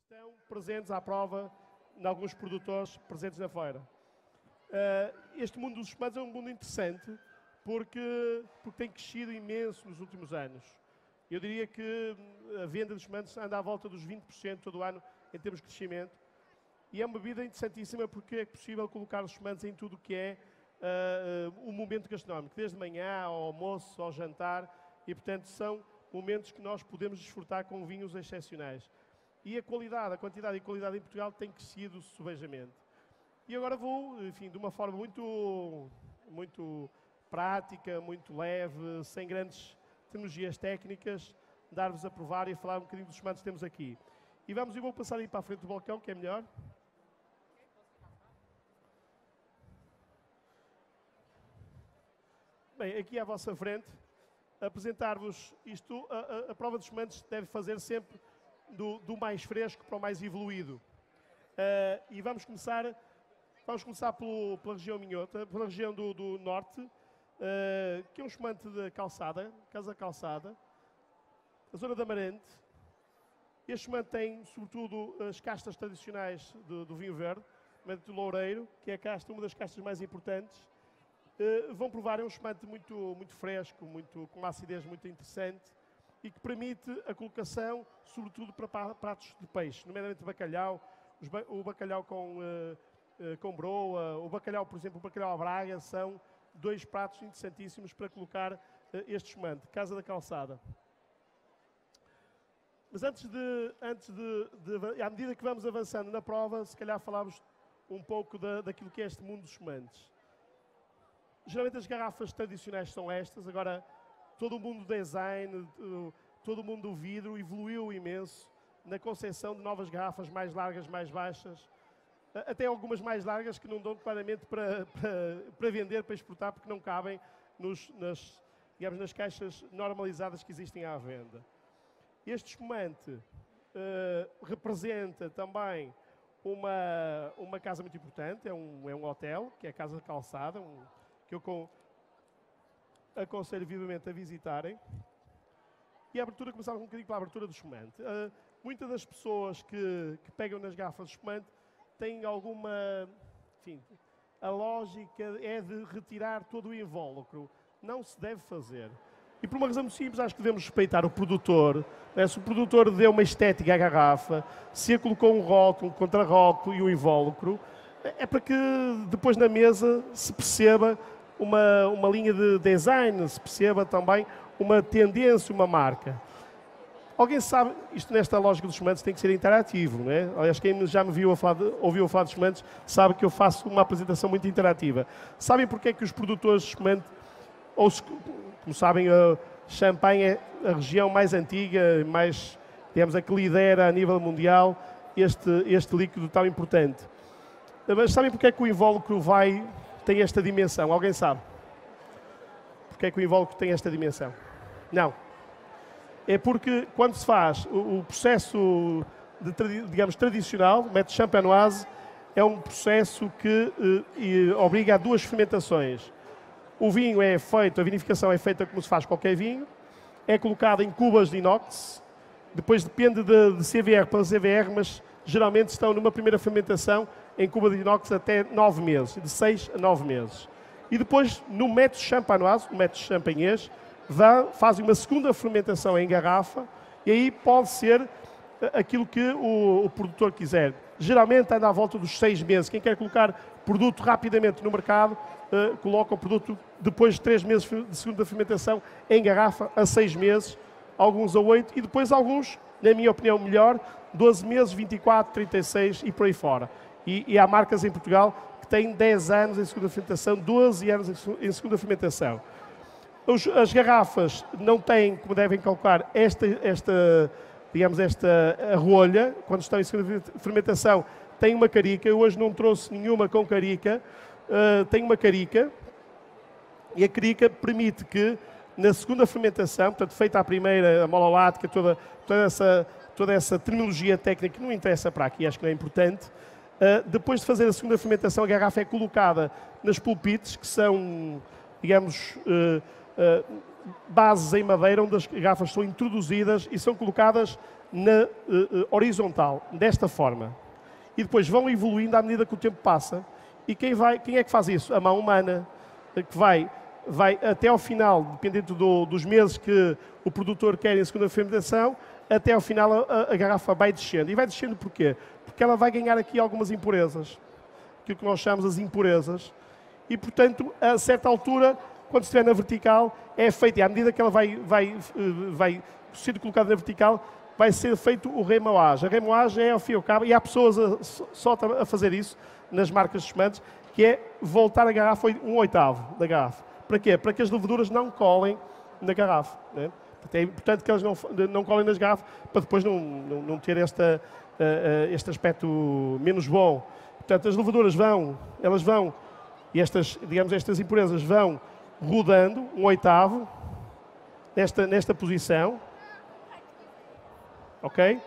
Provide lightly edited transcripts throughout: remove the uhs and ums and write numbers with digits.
estão presentes à prova em alguns produtores presentes na feira. Este mundo dos espumantes é um mundo interessante porque tem crescido imenso nos últimos anos. Eu diria que a venda dos espumantes anda à volta dos 20% todo o ano em termos de crescimento. E é uma bebida interessantíssima porque é possível colocar os espumantes em tudo o que é o momento gastronómico, desde manhã ao almoço, ao jantar, e portanto são momentos que nós podemos desfrutar com vinhos excepcionais. E a quantidade e qualidade em Portugal tem crescido subejamente. E agora vou, enfim, de uma forma muito prática, muito leve, sem grandes tecnologias técnicas, dar-vos a provar e falar um bocadinho dos espumantes que temos aqui. E eu vou passar aí para a frente do balcão, que é melhor. Bem, aqui à vossa frente, apresentar-vos isto. A prova dos espumantes deve fazer sempre do mais fresco para o mais evoluído. E vamos começar pela região minhota, pela região do norte, que é um espumante da Calçada, Casa Calçada, a zona de Amarante. Este espumante tem, sobretudo, as castas tradicionais do vinho verde, do Loureiro, que é uma das castas mais importantes. Vão provar, é um espumante muito fresco, com uma acidez muito interessante e que permite a colocação, sobretudo para pratos de peixe, nomeadamente bacalhau, o bacalhau com broa, o bacalhau, por exemplo, o bacalhau à Braga, são dois pratos interessantíssimos para colocar este espumante, Casa da Calçada. Mas à medida que vamos avançando na prova, se calhar falamos um pouco daquilo que é este mundo dos espumantes. Geralmente as garrafas tradicionais são estas, agora todo o mundo do design, todo o mundo do vidro evoluiu imenso na concepção de novas garrafas mais largas, mais baixas, até algumas mais largas que não dão claramente para vender, para exportar, porque não cabem nas caixas normalizadas que existem à venda. Este espumante representa também uma casa muito importante, é um hotel, que é a Casa Calçada, que eu aconselho vivamente a visitarem. E a abertura, começava um bocadinho pela abertura do espumante. Muitas das pessoas que pegam nas garrafas de espumante têm enfim, a lógica é de retirar todo o invólucro. Não se deve fazer. E por uma razão muito simples, acho que devemos respeitar o produtor. Se o produtor deu uma estética à garrafa, se a colocou um rótulo, um contrarótulo e um invólucro, é para que depois na mesa se perceba uma linha de design, se perceba também uma tendência, uma marca. Alguém sabe, isto nesta lógica dos espumantes tem que ser interativo, não é? Aliás, quem já me ouviu falar de espumantes sabe que eu faço uma apresentação muito interativa. Sabem porque é que os produtores de espumante, como sabem, Champagne é a região mais antiga, digamos, a que lidera a nível mundial este líquido tão importante. Mas sabem porque é que o invólucro tem esta dimensão? Alguém sabe? Porque é que o invólucro tem esta dimensão? Não. É porque quando se faz o processo, digamos, tradicional, o método champenoise, é um processo que obriga a duas fermentações. O vinho é feito, a vinificação é feita como se faz qualquer vinho, é colocado em cubas de inox, depois depende de CVR para CVR, mas geralmente estão numa primeira fermentação em cuba de inox até 9 meses, de 6 a 9 meses. E depois, no método champenoise, no método champanhês, fazem uma segunda fermentação em garrafa e aí pode ser aquilo que o produtor quiser. Geralmente anda à volta dos 6 meses. Quem quer colocar produto rapidamente no mercado, coloca o produto depois de 3 meses de segunda fermentação em garrafa a 6 meses, alguns a 8 e depois alguns, na minha opinião, melhor, 12 meses, 24, 36 e por aí fora. E há marcas em Portugal que têm 10 anos em segunda fermentação, 12 anos em segunda fermentação. As garrafas não têm, como devem calcular, esta rolha, quando estão em segunda fermentação, tem uma carica. Eu hoje não trouxe nenhuma com carica. Tem uma carica e a carica permite que na segunda fermentação, portanto feita a primeira, a mololática, toda essa terminologia técnica que não interessa para aqui, acho que não é importante, depois de fazer a segunda fermentação, a garrafa é colocada nas pulpites, que são, digamos, bases em madeira onde as garrafas são introduzidas e são colocadas na horizontal, desta forma. E depois vão evoluindo à medida que o tempo passa. E quem é que faz isso? A mão humana, que vai até ao final, dependendo dos meses que o produtor quer em segunda fermentação, até ao final a garrafa vai descendo. E vai descendo porquê? Porque ela vai ganhar aqui algumas impurezas, aquilo que nós chamamos as impurezas. E, portanto, a certa altura, quando estiver na vertical, é feito, e à medida que ela vai sendo colocada na vertical, vai ser feito o remoage. A remoage é ao fim e ao cabo, e há pessoas só a fazer isso nas marcas de espumantes, que é voltar a garrafa 1/8 da garrafa. Para quê? Para que as leveduras não colem na garrafa. Né? É importante que elas não colem nas garrafas, para depois não ter este aspecto menos bom. Portanto, as leveduras elas vão, e estas impurezas vão rodando 1/8 nesta posição, ok?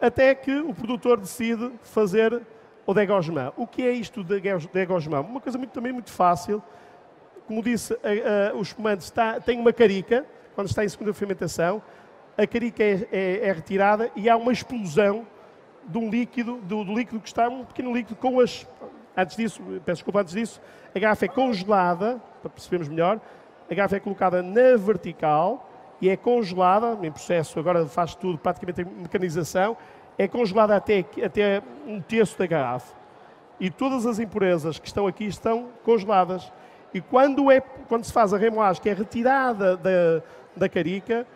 Até que o produtor decide fazer o dégorgement. O que é isto de dégorgement? Uma coisa também muito fácil. Como disse, o espumante tem uma carica, quando está em segunda fermentação, a carica é retirada e há uma explosão de um líquido, do líquido que está, um pequeno líquido com as... Antes disso, a garrafa é congelada, para percebermos melhor, a garrafa é colocada na vertical e é congelada, em processo, agora faz tudo praticamente em mecanização, é congelada até 1/3 da garrafa. E todas as impurezas que estão aqui estão congeladas. E quando se faz a remoagem, que é retirada da carica,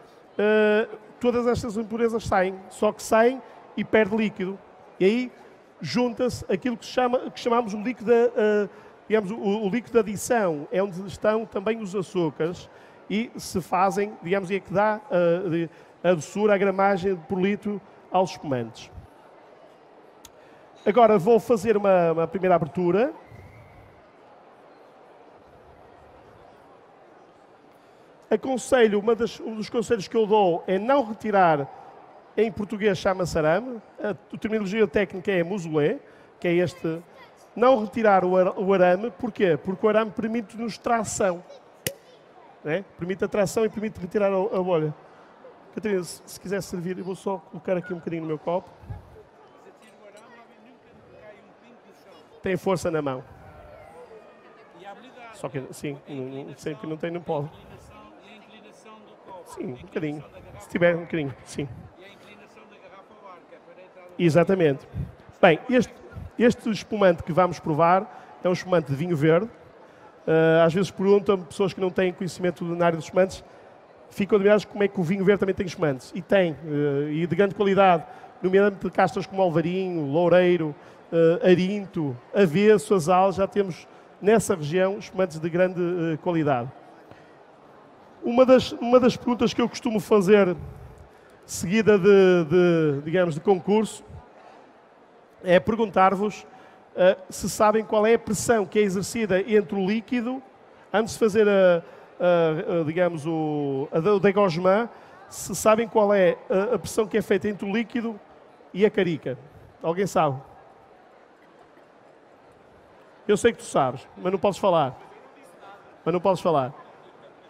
todas estas impurezas saem, só que saem e perde líquido. E aí junta-se aquilo que chamamos o líquido o líquido de adição, é onde estão também os açúcares e se fazem, digamos, é que dá a doçura, a gramagem por litro aos espumantes. Agora vou fazer uma primeira abertura. Aconselho, um dos conselhos que eu dou é não retirar, em português chama-se arame, a terminologia técnica é muselé, que é este, não retirar o arame, porquê? Porque o arame permite-nos tração, né? Permite a tração e permite retirar a bolha. Catarina, se quiser servir, eu vou só colocar aqui um bocadinho no meu copo. Tem força na mão. Só que, sim, sempre que não tem, não pode. Sim, um bocadinho. Se tiver um bocadinho, sim. E a inclinação da garrafa ao ar, que é para entrar... Exatamente. Bem, este espumante que vamos provar é um espumante de vinho verde. Às vezes perguntam pessoas que não têm conhecimento na área dos espumantes, ficam admirados como é que o vinho verde também tem espumantes. E tem, e de grande qualidade, nomeadamente de castas como alvarinho, loureiro, arinto, avesso, azal, já temos nessa região espumantes de grande qualidade. Uma das perguntas que eu costumo fazer, seguida de concurso, é perguntar-vos se sabem qual é a pressão que é exercida entre o líquido, antes de fazer o dégorgement, se sabem qual é a pressão que é feita entre o líquido e a carica. Alguém sabe? Eu sei que tu sabes, mas não podes falar.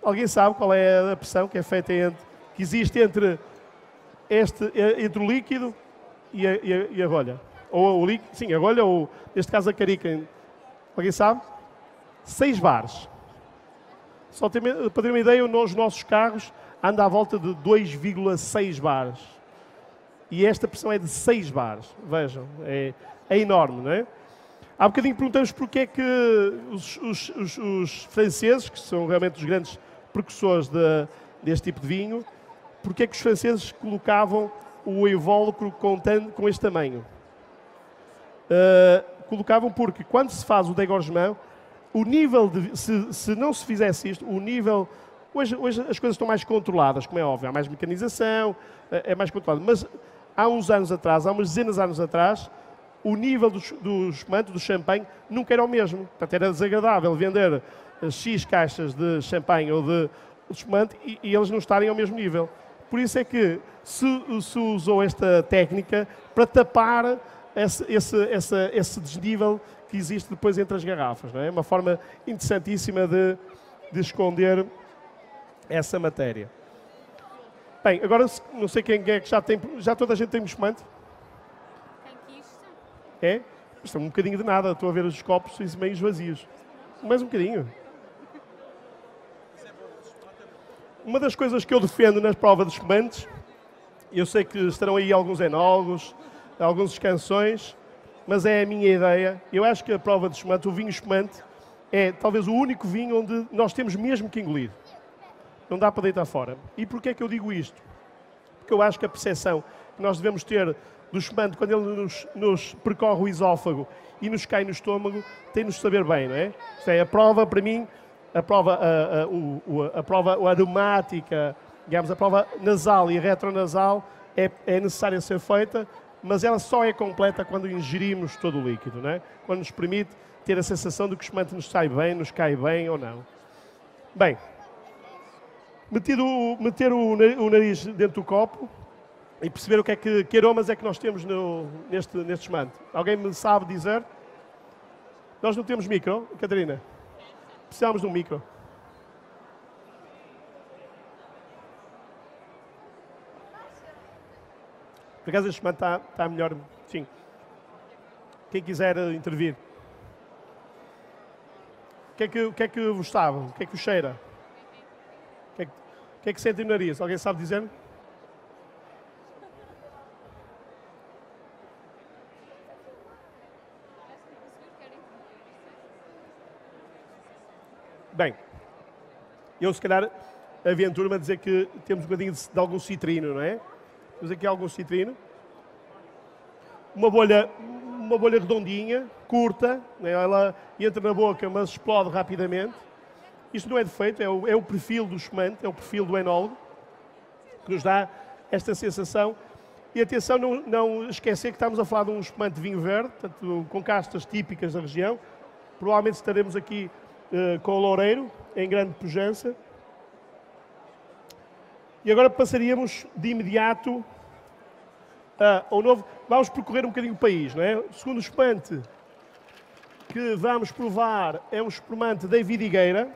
Alguém sabe qual é a pressão que é feita que existe entre o líquido e a rolha? Ou o líquido, sim, a rolha ou, neste caso, a carica. Alguém sabe? 6 bares. Só para ter uma ideia, os nossos carros andam à volta de 2,6 bares. E esta pressão é de 6 bares. Vejam, é enorme, não é? Há bocadinho perguntamos porque é que os franceses, que são realmente os grandes precursores deste tipo de vinho, porque é que os franceses colocavam o invólucro com este tamanho? Colocavam porque quando se faz o dégorgement, o nível se não se fizesse isto, o nível... Hoje as coisas estão mais controladas, como é óbvio, há mais mecanização, é mais controlado. Mas há uns anos atrás, há umas dezenas de anos atrás, o nível do espumante, do champanhe, nunca era o mesmo. Portanto, era desagradável vender X caixas de champanhe ou de espumante e eles não estarem ao mesmo nível. Por isso é que se usou esta técnica para tapar esse desnível que existe depois entre as garrafas. Não é? Uma forma interessantíssima de esconder essa matéria. Bem, agora não sei quem é que já toda a gente tem um espumante? É? Isto é um bocadinho de nada, estou a ver os copos meio vazios. Mais um bocadinho. Uma das coisas que eu defendo nas provas de espumantes, eu sei que estarão aí alguns enólogos, alguns escansões, mas é a minha ideia. Eu acho que a prova de espumante, o vinho espumante, é talvez o único vinho onde nós temos mesmo que engolir. Não dá para deitar fora. E porquê é que eu digo isto? Porque eu acho que a percepção que nós devemos ter do espumante, quando ele nos percorre o esófago e nos cai no estômago, tem de nos saber bem, não é? Isto é, a prova, para mim, a prova aromática, digamos, a prova nasal e retronasal é necessária ser feita, mas ela só é completa quando ingerimos todo o líquido, não é? Quando nos permite ter a sensação de que o espumante nos sai bem, nos cai bem ou não. Bem, meter o nariz dentro do copo e perceber o que aromas é que nós temos neste espumante. Alguém me sabe dizer? Nós não temos micro, Catarina? Precisamos de um micro. Por acaso este espumante está melhor? Sim. Quem quiser intervir. O que é que vos sabe? O que é que vos cheira? O que é que sente no nariz? Alguém sabe dizer? Bem, eu se calhar aventuro-me a dizer que temos um bocadinho de algum citrino, não é? Temos aqui algum citrino. Uma bolha redondinha, curta, né? Ela entra na boca, mas explode rapidamente. Isto não é defeito, é o perfil do espumante, é o perfil do enólogo, que nos dá esta sensação. E atenção, não esquecer que estamos a falar de um espumante de vinho verde, portanto, com castas típicas da região. Provavelmente estaremos aqui com o loureiro, em grande pujança. E agora passaríamos de imediato ao novo. Vamos percorrer um bocadinho o país, não é? O segundo espumante que vamos provar é um espumante da Vidigueira.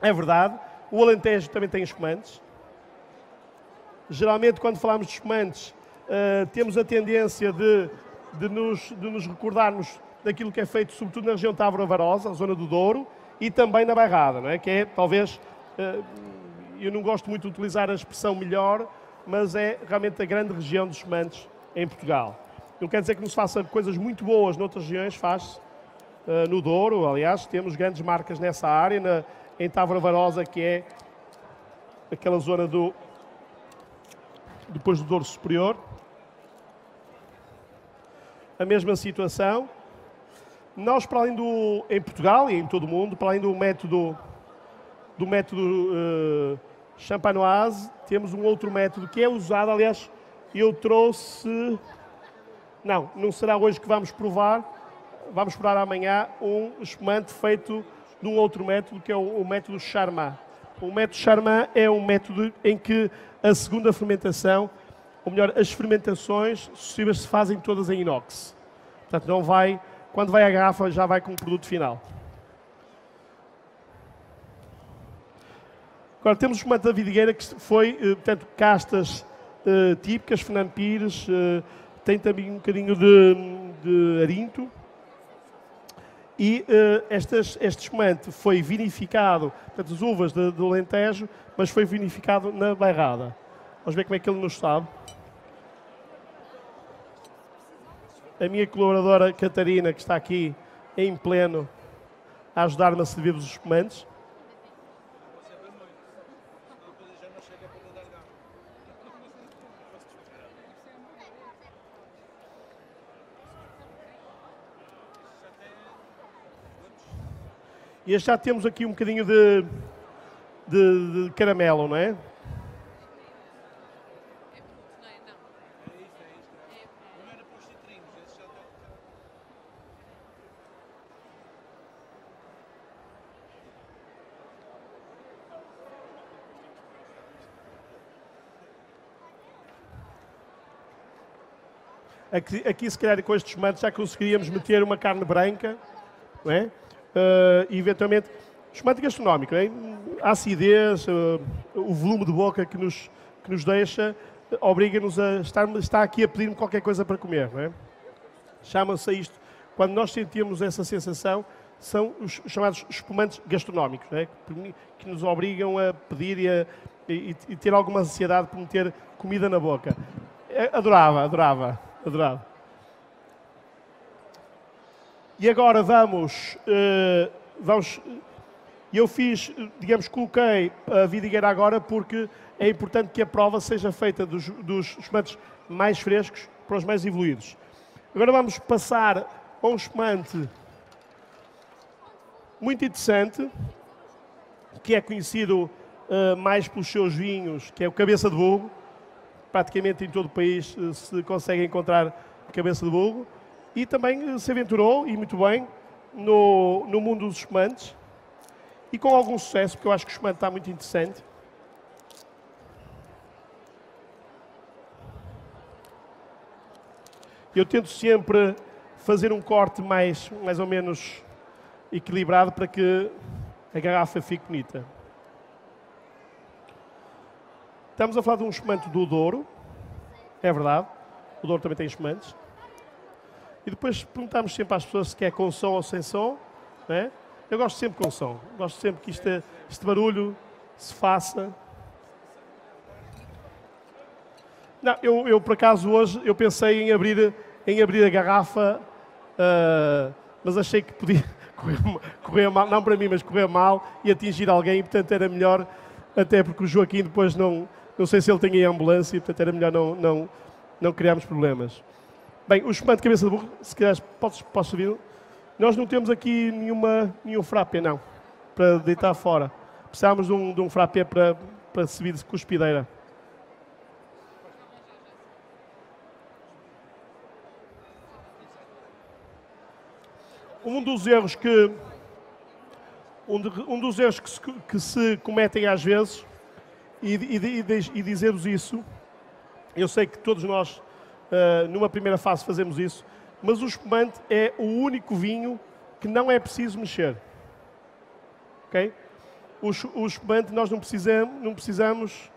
É verdade. O Alentejo também tem espumantes. Geralmente, quando falamos de espumantes, temos a tendência de nos recordarmos daquilo que é feito, sobretudo na região de Távora-Varosa, a zona do Douro, e também na Bairrada, não é? Que é, talvez, eu não gosto muito de utilizar a expressão melhor, mas é realmente a grande região dos espumantes em Portugal. Não quer dizer que não se faça coisas muito boas noutras regiões, faz-se no Douro, aliás, temos grandes marcas nessa área, em Távora-Varosa, que é aquela zona depois do Douro Superior. A mesma situação. Nós, para além em Portugal e em todo o mundo, para além do método champanoise, temos um outro método que é usado, aliás, eu trouxe... Não será hoje que vamos provar amanhã um espumante feito de um outro método, que é o método Charmat. O método Charmat é um método em que a segunda fermentação, ou melhor, as fermentações sucessivas se fazem todas em inox. Portanto, não vai... Quando vai à garrafa, já vai com o produto final. Agora, temos o espumante da Vidigueira, que foi, portanto, castas típicas, Fernando Pires, tem também um bocadinho de arinto. E este espumante foi vinificado, portanto, as uvas do Alentejo, mas foi vinificado na Bairrada. Vamos ver como é que ele nos sabe. A minha colaboradora Catarina, que está aqui em pleno a ajudar-me a servir os espumantes. E já temos aqui um bocadinho de caramelo, não é? Aqui, se calhar, com estes espumantes já conseguiríamos meter uma carne branca, não é? E, eventualmente, espumante gastronómico, hein? A acidez, o volume de boca que nos deixa, obriga-nos a estar aqui a pedir-me qualquer coisa para comer, não é? Chama-se isto, quando nós sentimos essa sensação, são os chamados espumantes gastronómicos, não é? Que nos obrigam a pedir e ter alguma ansiedade por meter comida na boca. Adorava. E agora eu fiz, digamos, coloquei a vidigueira agora porque é importante que a prova seja feita dos espumantes mais frescos para os mais evoluídos. Agora vamos passar a um espumante muito interessante, que é conhecido mais pelos seus vinhos, que é o Cabeça de Burgo. Praticamente em todo o país se consegue encontrar Cabeça de Burgo. E também se aventurou, e muito bem, no mundo dos espumantes. E com algum sucesso, porque eu acho que o espumante está muito interessante. Eu tento sempre fazer um corte mais ou menos equilibrado para que a garrafa fique bonita. Estamos a falar de um espumante do Douro, é verdade, o Douro também tem espumantes. E depois perguntamos sempre às pessoas se quer com som ou sem som, não é? Eu gosto sempre com som, gosto sempre que este barulho se faça. Não, eu por acaso hoje eu pensei em abrir a garrafa, mas achei que podia correr mal, não para mim, mas correr mal e atingir alguém, e portanto era melhor, até porque o Joaquim depois não sei se ele tem aí a ambulância, e portanto era melhor não criarmos problemas. Bem, o espumante de Cabeça de Burro, se calhar posso vir. Nós não temos aqui nenhum frappé, não, para deitar fora. Precisávamos de um frappé para subir de cuspideira. Um dos erros que se cometem às vezes, e dizer-vos isso, eu sei que todos nós, numa primeira fase, fazemos isso, mas o espumante é o único vinho que não é preciso mexer. Okay? O espumante nós não precisamos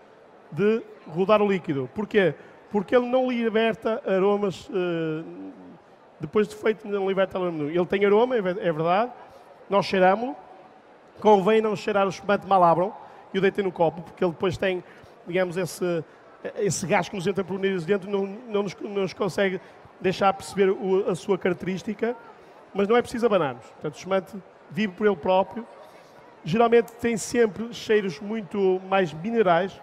de rodar o líquido. Porquê? Porque ele não liberta aromas, depois de feito não liberta aroma nenhum. Ele tem aroma, é verdade, nós cheiramos-lo, convém não cheirar o espumante mal abram e o deitem no copo, porque ele depois tem, digamos, esse gás que nos entra por nariz dentro, não nos consegue deixar perceber a sua característica, mas não é preciso abanarmos. Portanto, o espumante vive por ele próprio. Geralmente tem sempre cheiros muito mais minerais.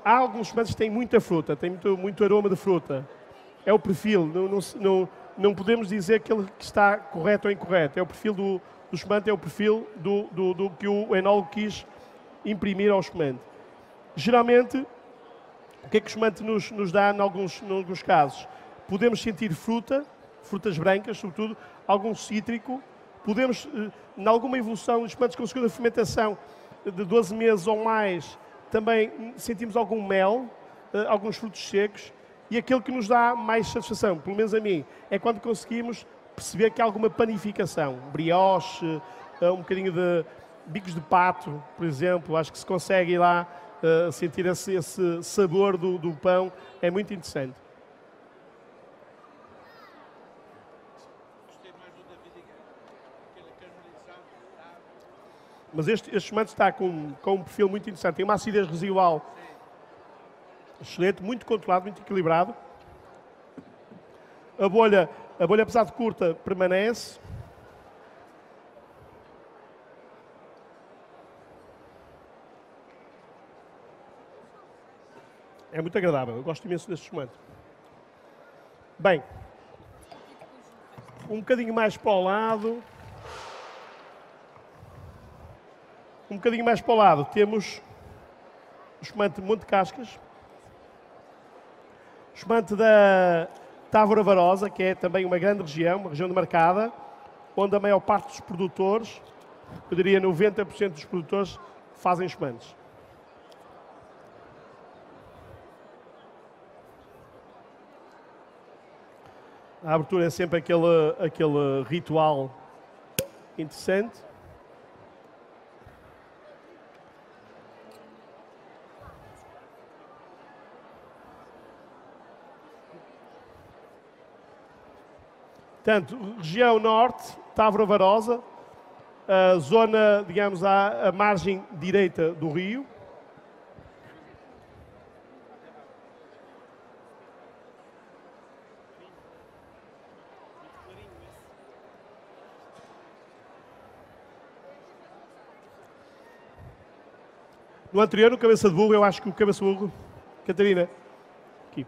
Há alguns espumantes que têm muita fruta, têm muito aroma de fruta. É o perfil, não podemos dizer que ele está correto ou incorreto. É o perfil do espumante, é o perfil do que o enólogo quis imprimir ao espumante. Geralmente, o que é que o espumante nos dá em alguns casos? Podemos sentir frutas brancas, sobretudo, algum cítrico. Podemos, em alguma evolução dos espumantes com segunda fermentação de 12 meses ou mais, também sentimos algum mel, alguns frutos secos. E aquilo que nos dá mais satisfação, pelo menos a mim, é quando conseguimos perceber que há alguma panificação. Brioche, um bocadinho de bicos de pato, por exemplo. Acho que se consegue ir lá sentir esse sabor do pão. É muito interessante. Gostei mais do da vidigueira. Aquele caramelizado. Mas este espumante está com um perfil muito interessante. Tem uma acidez residual excelente, muito controlado, muito equilibrado. A bolha, apesar de curta, permanece. É muito agradável. Eu gosto imenso deste espumante. Bem, um bocadinho mais para o lado. Um bocadinho mais para o lado temos o espumante de Monte Cascas. O espumante da Távora Varosa, que é também uma grande região, uma região demarcada, onde a maior parte dos produtores, eu diria 90% dos produtores, fazem espumantes. A abertura é sempre aquele ritual interessante. Portanto, região norte, Távora Varosa, a zona, digamos, à margem direita do rio. No anterior, no Cabeça de Burro, eu acho que o Cabeça de Burro... Catarina, aqui.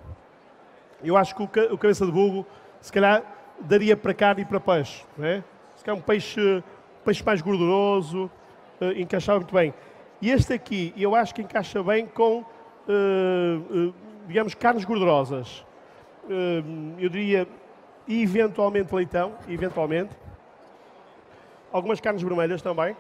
Eu acho que o Cabeça de Burro, se calhar, daria para carne e para peixe. Não é? Se calhar um peixe mais gorduroso, encaixava muito bem. E este aqui, eu acho que encaixa bem com, digamos, carnes gordurosas. Eu diria, eventualmente leitão, eventualmente. Algumas carnes vermelhas também.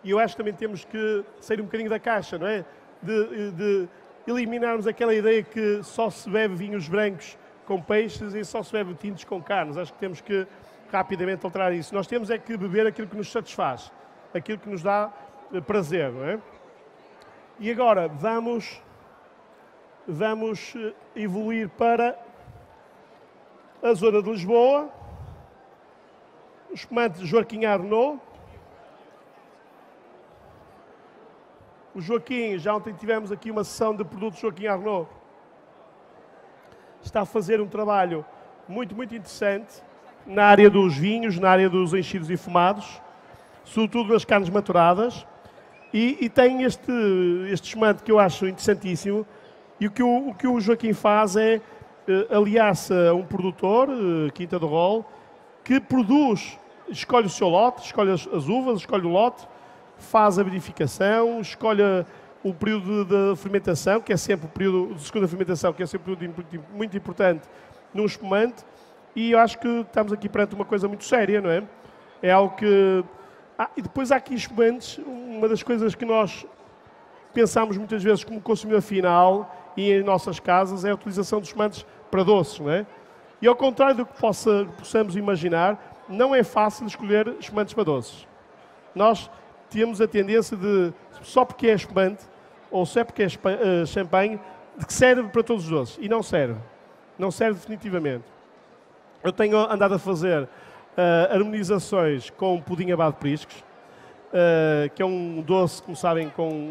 E eu acho que também temos que sair um bocadinho da caixa, não é? De eliminarmos aquela ideia que só se bebe vinhos brancos com peixes e só se bebe tintos com carnes. Acho que temos que rapidamente alterar isso. Nós temos é que beber aquilo que nos satisfaz, aquilo que nos dá prazer, não é? E agora vamos evoluir para a zona de Lisboa, o espumante Joaquim Arnaud. O Joaquim, já ontem tivemos aqui uma sessão de produtos Joaquim Arnaud. Está a fazer um trabalho muito, muito interessante na área dos vinhos, na área dos enchidos e fumados, sobretudo nas carnes maturadas. E tem este espumante que eu acho interessantíssimo. E o que o Joaquim faz é aliar-se a um produtor, Quinta do Rol, que produz, escolhe o seu lote, escolhe as uvas, escolhe o lote, faz a verificação, escolhe o período de fermentação, que é sempre o período de segunda fermentação, que é sempre um período muito importante num espumante, e eu acho que estamos aqui perante uma coisa muito séria, não é? É algo que... e depois há aqui espumantes, uma das coisas que nós pensamos muitas vezes como consumidor final e em nossas casas é a utilização de espumantes para doces, não é? E ao contrário do que possamos imaginar, não é fácil escolher espumantes para doces. Nós temos a tendência de, só porque é espumante, ou só porque é champanhe, de que serve para todos os doces. E não serve. Não serve definitivamente. Eu tenho andado a fazer harmonizações com pudim abado de priscos, que é um doce, como sabem, com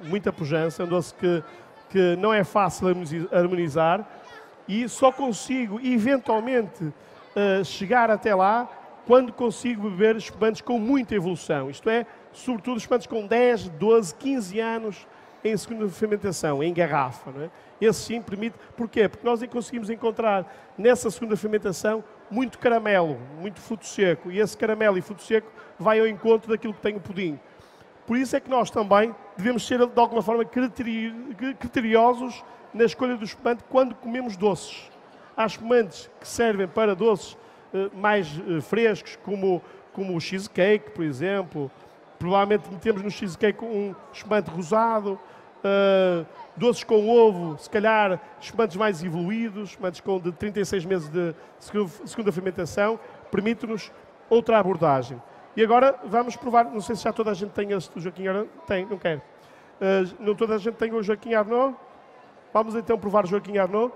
muita pujança, é um doce que não é fácil harmonizar, e só consigo, eventualmente, chegar até lá quando consigo beber espumantes com muita evolução. Isto é, sobretudo espumantes com 10, 12, 15 anos em segunda fermentação, em garrafa. Não é? Esse sim permite. Porquê? Porque nós conseguimos encontrar nessa segunda fermentação muito caramelo, muito fruto seco. E esse caramelo e fruto seco vai ao encontro daquilo que tem o pudim. Por isso é que nós também devemos ser, de alguma forma, criteriosos na escolha do espumante quando comemos doces. Há espumantes que servem para doces mais frescos, como o cheesecake, por exemplo. Provavelmente metemos no cheesecake um espumante rosado, doces com ovo, se calhar espumantes mais evoluídos, espumantes com de 36 meses de segunda fermentação, permite-nos outra abordagem. E agora vamos provar, não sei se já toda a gente tem este Joaquim Arnaud, tem, não quero. Não toda a gente tem o Joaquim Arnaud. Vamos então provar o Joaquim Arnaud.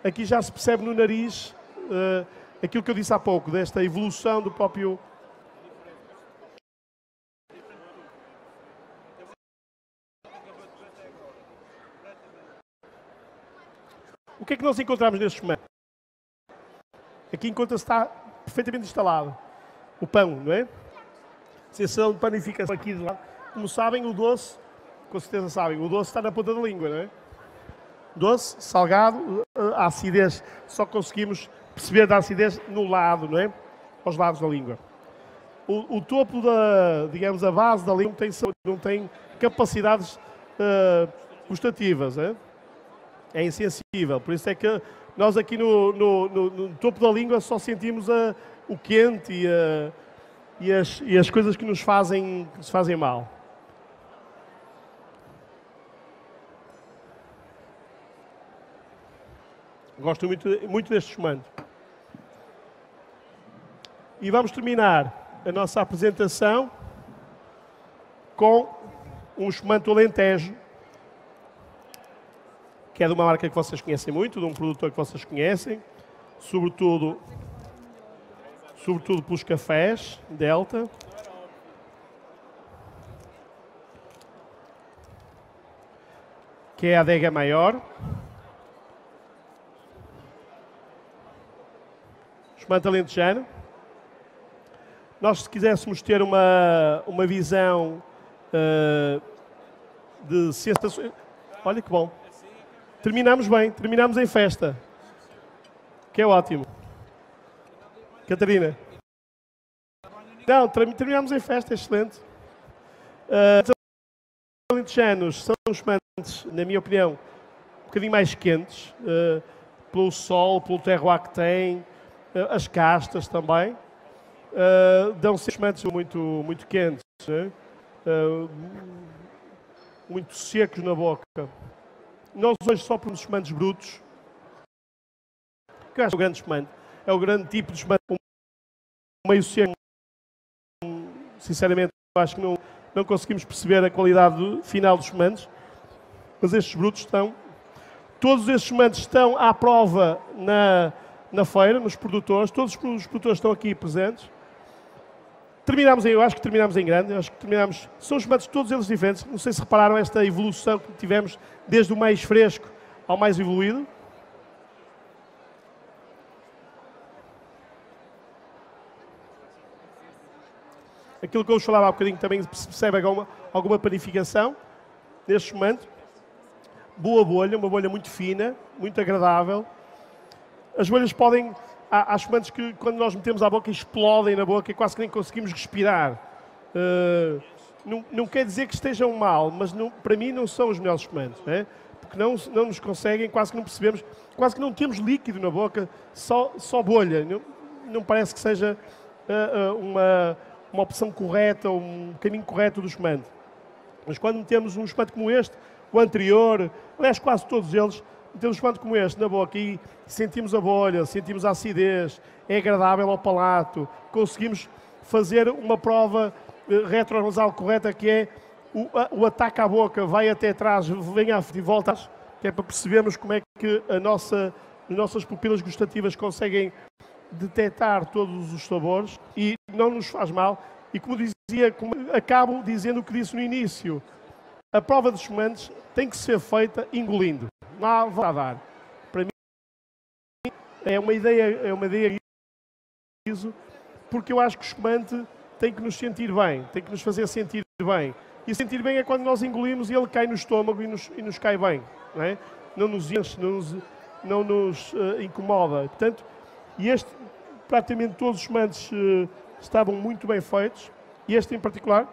Aqui já se percebe no nariz aquilo que eu disse há pouco, desta evolução do próprio... O que é que nós encontramos neste espumante? Aqui encontra-se, está perfeitamente instalado o pão, não é? A sensação de panificação aqui de lá. Como sabem, o doce, com certeza sabem, o doce está na ponta da língua, não é? Doce, salgado, a acidez, só conseguimos perceber da acidez no lado, não é? Aos lados da língua. O topo digamos, a base da língua não tem capacidades gustativas, não é? É insensível, por isso é que nós aqui no topo da língua só sentimos o quente e as coisas que nos fazem mal. Gosto muito deste espumante. E vamos terminar a nossa apresentação com um espumante Alentejo, que é de uma marca que vocês conhecem muito, de um produtor que vocês conhecem, sobretudo pelos cafés, Delta. Que é a adega maior. Espumante alentejano. Nós, se quiséssemos ter uma visão de sensações... Olha que bom. Terminamos bem, terminamos em festa. Que é ótimo. Catarina. Não, terminamos em festa, excelente. Os alentejanos são espumantes, na minha opinião, um bocadinho mais quentes, pelo sol, pelo terroir que têm, as castas também. Dão-se espumantes muito quentes, né? Muito secos na boca. Nós hoje só por espumantes brutos, que eu acho que é o grande espumante, é o grande tipo de espumante, meio seco. Sinceramente, eu acho que não conseguimos perceber a qualidade final dos espumantes, mas estes brutos estão. Todos estes espumantes estão à prova na feira, nos produtores, todos os produtores estão aqui presentes. Eu acho que terminamos em grande, são espumantes todos eles diferentes, não sei se repararam esta evolução que tivemos desde o mais fresco ao mais evoluído. Aquilo que eu vos falava há bocadinho também se percebe alguma panificação neste espumante. Boa bolha, uma bolha muito fina, muito agradável. As bolhas podem... Há espumantes que, quando nós metemos à boca, explodem na boca e quase que nem conseguimos respirar. Não quer dizer que estejam mal, mas para mim não são os melhores espumantes, né? Porque não nos conseguem, quase que não percebemos, quase que não temos líquido na boca, só bolha. Não parece que seja uma opção correta, ou um caminho correto do espumante. Mas quando metemos um espumante como este, o anterior, aliás, quase todos eles, metemos um espumante como este na boca e sentimos a bolha, sentimos a acidez, é agradável ao palato, conseguimos fazer uma prova retronasal correta, que é o ataque à boca, vai até trás, vem à frente e volta, que é para percebermos como é que as nossas pupilas gustativas conseguem detectar todos os sabores e não nos faz mal. E como acabo dizendo o que disse no início, a prova dos espumantes tem que ser feita engolindo. Não há a dar. Para mim é uma ideia porque eu acho que o espumante tem que nos sentir bem, tem que nos fazer sentir bem. E sentir bem é quando nós engolimos e ele cai no estômago e nos cai bem. Não é? Não nos enche, não nos incomoda. Portanto, praticamente todos os espumantes estavam muito bem feitos. E este em particular.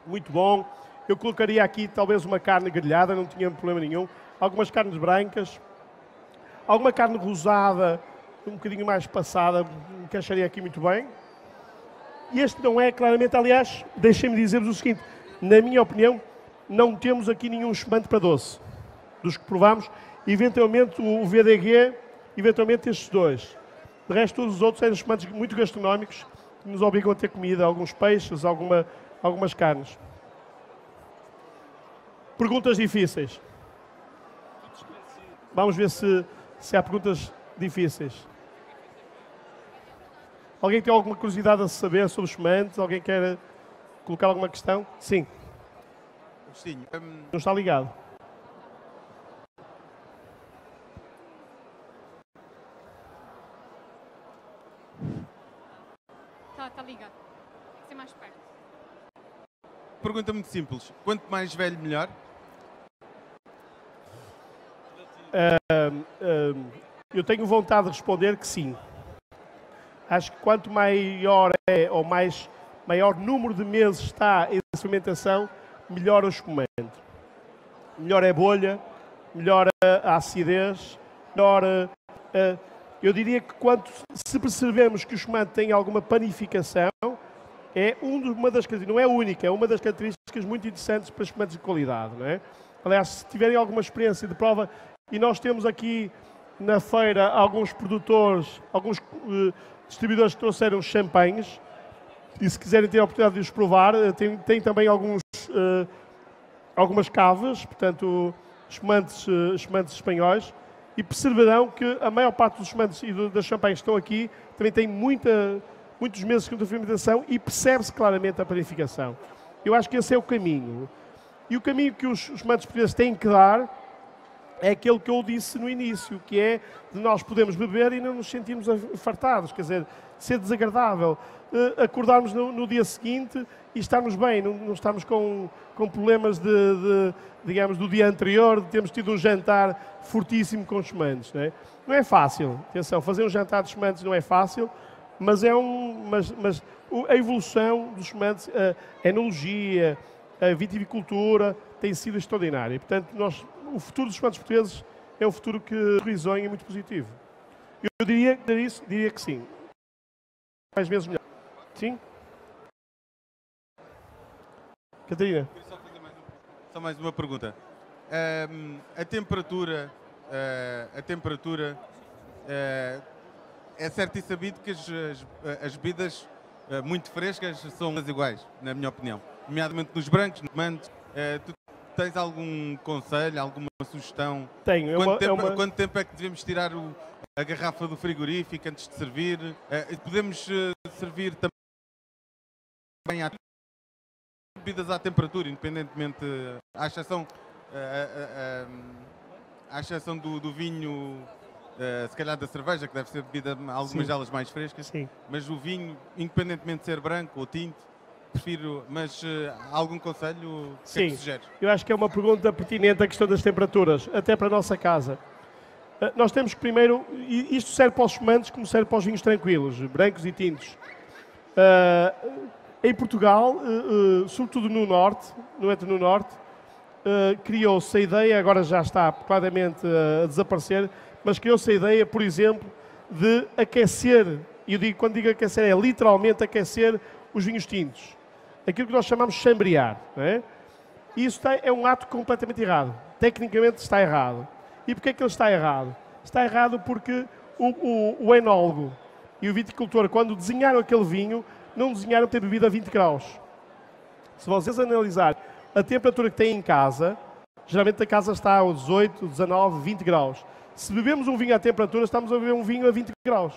Muito bom. Eu colocaria aqui talvez uma carne grelhada, não tinha problema nenhum. Algumas carnes brancas. Alguma carne rosada, um bocadinho mais passada, encaixaria aqui muito bem. E este não é, claramente, aliás, deixem-me dizer-vos o seguinte, na minha opinião, não temos aqui nenhum espumante para doce. Dos que provamos, eventualmente o VDG, eventualmente estes dois. De resto, todos os outros são espumantes muito gastronómicos, que nos obrigam a ter comida, alguns peixes, algumas carnes. Perguntas difíceis. Vamos ver se há perguntas difíceis. Alguém tem alguma curiosidade a saber sobre os espumantes? Alguém quer colocar alguma questão? Sim. Sim. Não está ligado. Está ligado. Tem que ser mais perto. Pergunta muito simples. Quanto mais velho, melhor? Eu tenho vontade de responder que sim. Acho que quanto maior é, ou maior número de meses está em fermentação, melhor o espumante. Melhor é a bolha, melhor a acidez, melhor... eu diria que se percebemos que o espumante tem alguma panificação, é uma das características, não é a única, é uma das características muito interessantes para espumantes de qualidade, não é? Aliás, se tiverem alguma experiência de prova, e nós temos aqui na feira alguns produtores, alguns distribuidores que trouxeram champanhes e se quiserem ter a oportunidade de os provar, tem também algumas caves, portanto, espumantes espanhóis, e perceberão que a maior parte dos espumantes e das champanhes que estão aqui também tem muitos meses de fermentação e percebe-se claramente a panificação. Eu acho que esse é o caminho. E o caminho que os espumantes portugueses têm que dar é aquele que eu disse no início, que é de nós podermos beber e não nos sentirmos fartados, quer dizer, ser desagradável. Acordarmos no dia seguinte e estarmos bem, não estarmos com problemas digamos, do dia anterior, de termos tido um jantar fortíssimo com espumantes. Não é fácil, atenção, fazer um jantar de espumantes não é fácil, mas a evolução dos espumantes, a enologia, a viticultura tem sido extraordinária. Portanto, o futuro dos espumantes portugueses é um futuro que risonha e muito positivo. Eu diria que sim. Mais vezes melhor. Sim? Catarina? Queria só fazer só mais uma pergunta. A temperatura é certo e sabido que as bebidas muito frescas são as iguais, na minha opinião. Nomeadamente nos brancos, nos mantos. Tu tens algum conselho, alguma sugestão? Tenho. Quanto tempo é que devemos tirar a garrafa do frigorífico antes de servir? Podemos servir também bebidas à temperatura, independentemente, à exceção do vinho, se calhar da cerveja, que deve ser bebida algumas delas mais frescas. Sim. Mas o vinho, independentemente de ser branco ou tinto, prefiro, mas há algum conselho que é que sugeres? Eu acho que é uma pergunta pertinente a questão das temperaturas, até para a nossa casa. Nós temos que primeiro, e isto serve para os espumantes como serve para os vinhos tranquilos, brancos e tintos. Em Portugal, sobretudo no norte, criou-se a ideia, agora já está claramente a desaparecer, mas criou-se a ideia, por exemplo, de aquecer, e quando digo aquecer é literalmente aquecer os vinhos tintos. Aquilo que nós chamamos de chambrear. E isso é um ato completamente errado. Tecnicamente está errado. E porquê é que ele está errado? Está errado porque o enólogo e o viticultor, quando desenharam aquele vinho, não desenharam ter bebido a 20 graus. Se vocês analisarem a temperatura que têm em casa, geralmente a casa está a 18, 19, 20 graus. Se bebemos um vinho à temperatura, estamos a beber um vinho a 20 graus.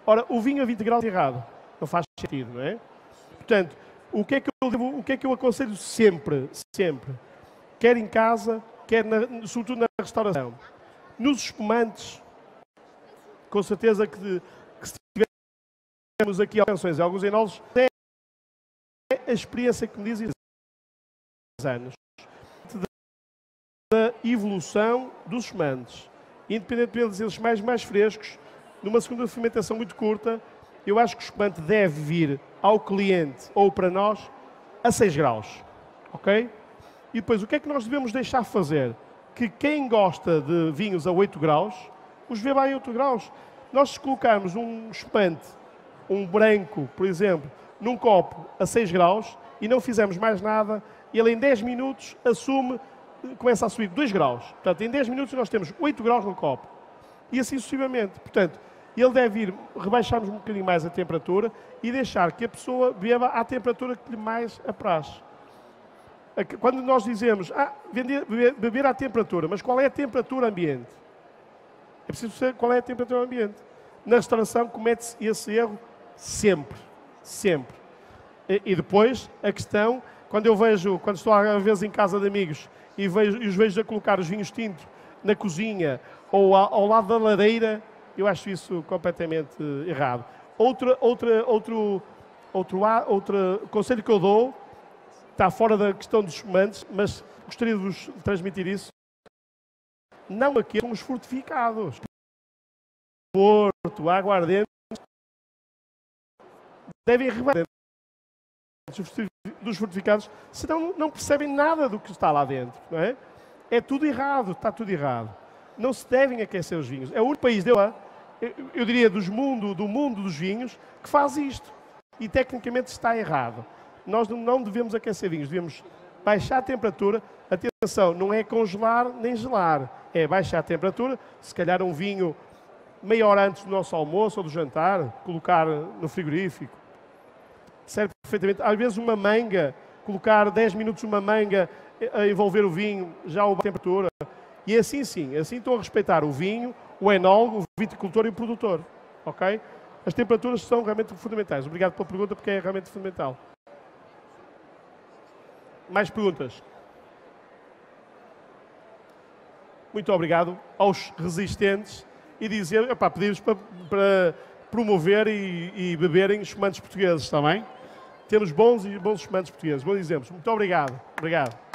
Ora, o vinho a 20 graus é errado. Não faz sentido, não é? Portanto, o que é que eu aconselho sempre? Quer em casa, quer sobretudo na restauração. Nos espumantes, com certeza que se tivermos aqui atenções, alguns enólogos, é a experiência que me dizem anos da evolução dos espumantes. Independentemente de eles mais frescos, numa segunda fermentação muito curta, eu acho que o espumante deve vir ao cliente ou para nós a 6 graus. Ok? E depois, o que é que nós devemos deixar fazer? Que quem gosta de vinhos a 8 graus, os beba a 8 graus. Nós, se colocarmos um espumante, um branco, por exemplo, num copo a 6 graus e não fizermos mais nada, ele em 10 minutos começa a subir 2 graus. Portanto, em 10 minutos nós temos 8 graus no copo. E assim sucessivamente. Portanto, ele deve ir, rebaixarmos um bocadinho mais a temperatura e deixar que a pessoa beba à temperatura que lhe mais apraz. Quando nós dizemos, beber à temperatura, mas qual é a temperatura ambiente? É preciso saber qual é a temperatura ambiente. Na restauração comete-se esse erro sempre. E depois, a questão, quando estou às vezes em casa de amigos e os vejo a colocar os vinhos tintos na cozinha ou ao lado da lareira, eu acho isso completamente errado. Outro conselho que eu dou, está fora da questão dos espumantes, mas gostaria de vos transmitir isso. Não aqueçam os fortificados. Porto, aguardente, devem rebater dos fortificados, senão não percebem nada do que está lá dentro. Não é? É tudo errado, está tudo errado. Não se devem aquecer os vinhos. É o único país eu diria, do mundo dos vinhos, que faz isto. E tecnicamente está errado. Nós não devemos aquecer vinhos, devemos baixar a temperatura. Atenção, não é congelar nem gelar, é baixar a temperatura. Se calhar um vinho meia hora antes do nosso almoço ou do jantar, colocar no frigorífico. Serve perfeitamente. Às vezes uma manga, colocar 10 minutos uma manga a envolver o vinho, já a temperatura. E assim sim, assim estão a respeitar o vinho, o enólogo, o viticultor e o produtor. Ok? As temperaturas são realmente fundamentais. Obrigado pela pergunta, porque é realmente fundamental. Mais perguntas? Muito obrigado aos resistentes e dizer, pedir-vos para promover e beberem espumantes portugueses, está bem? Temos bons espumantes portugueses, bons exemplos. Muito obrigado. Obrigado.